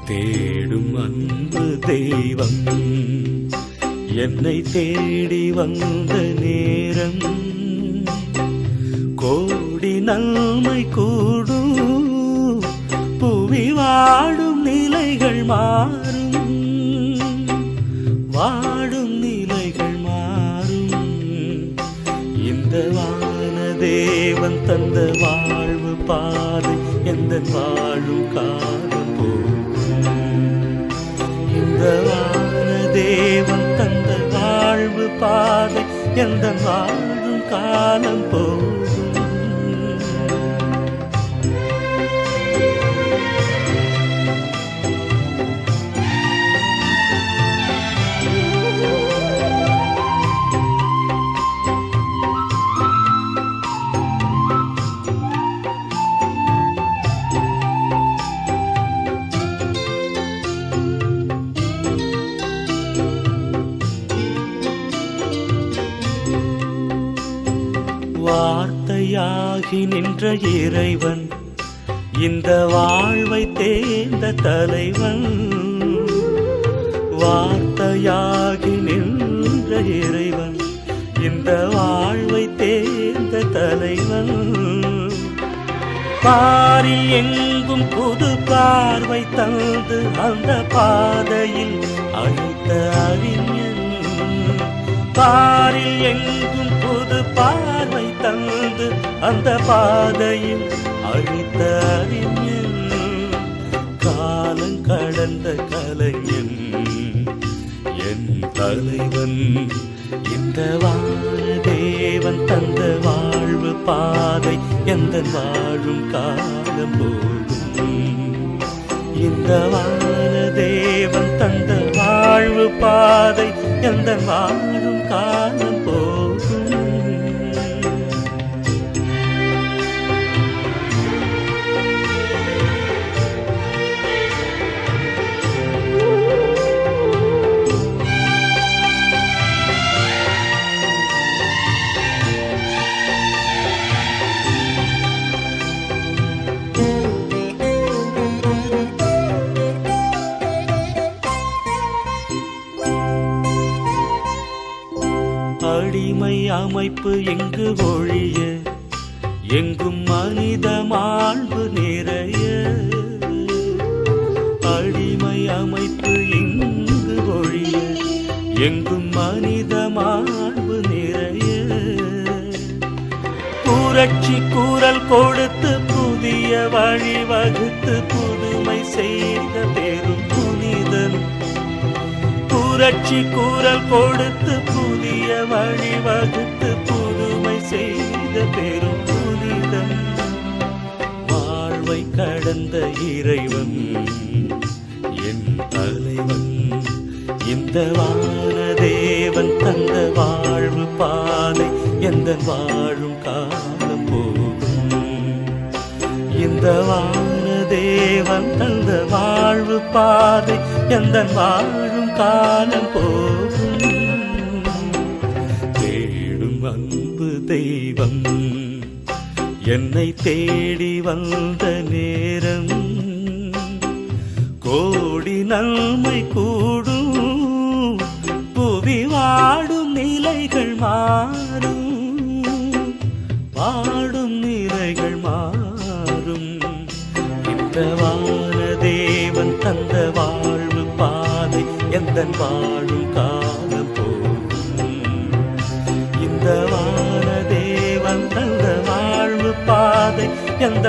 தேடும் அன்பு தெய்வம் என்னை தேடி வந்த நேரம் கோடி நன்மை கூடும் புவி வாடும் நிலைகள் மாறும் வாடும் நிலைகள் மாறும் இந்த வான தேவன் தந்த வாழ்வு பாதை எந்த வாழும் காலம் போகும் இந்த வான தேவன் தந்த வாழ்வு பாதை எந்த வாழும் காலம் போகும் வார்த்தையாகி நின்ற இறைவன் இந்த வாழ்வை தேர்ந்த தலைவன் வார்த்தையாகி நின்ற இறைவன் இந்த வாழ்வை தேர்ந்த தலைவன் பாரில் எங்கும் புது பார்வை தந்து அந்த பாதையில் அழைத்த அறிஞன் பாரில் எங்கும் புது பார்வை தந்து அந்த பாதையில் அழித்த அறிஞன் காலம் கடந்த கலைஞன் என் தலைவன் இந்த வான தேவன் தந்த வாழ்வு பாதை எந்த வாழும் காலம் போகும் இந்த வான தேவன் தந்த வாழ்வு பாதை எந்த வாழும் காலம் போகும் அடிமை அமைப்பு எங்கு ஒழிய எங்கும் மனித மாண்பு நிறைய அடிமை அமைப்பு எங்கு ஒழிய எங்கும் மனித மாண்பு நிறைய புரட்சி குரல் கொடுத்து புதிய வழி வகுத்து புதுமை செய்த பெரும் புனிதன் புரட்சி குரல் கொடுத்து புதிய வழி வகுத்து புதுமை செய்த பெரும் புனிதன் வாழ்வை கடந்த இறைவன் என் தலைவன் இந்த வான தேவன் தந்த வாழ்வு பாதை எந்த வாழும் காலம் போகும் இந்த வான தேவன் தந்த வாழ்வு பாதை எந்த வாழும் காலம் போகும் தேடும் அன்பு தெய்வம் என்னை தேடி வந்த நேரம் கோடி நன்மை கூடும் புவி வாடும் நிலைகள் மாறும் வாடும் நிலைகள் மாறும் இந்த வான தேவன் தந்த வாழ்வு பாதை எந்த வாழும் காலம் போகும் இந்த வான தேவன் தந்த வாழ்வு பாதை எந்த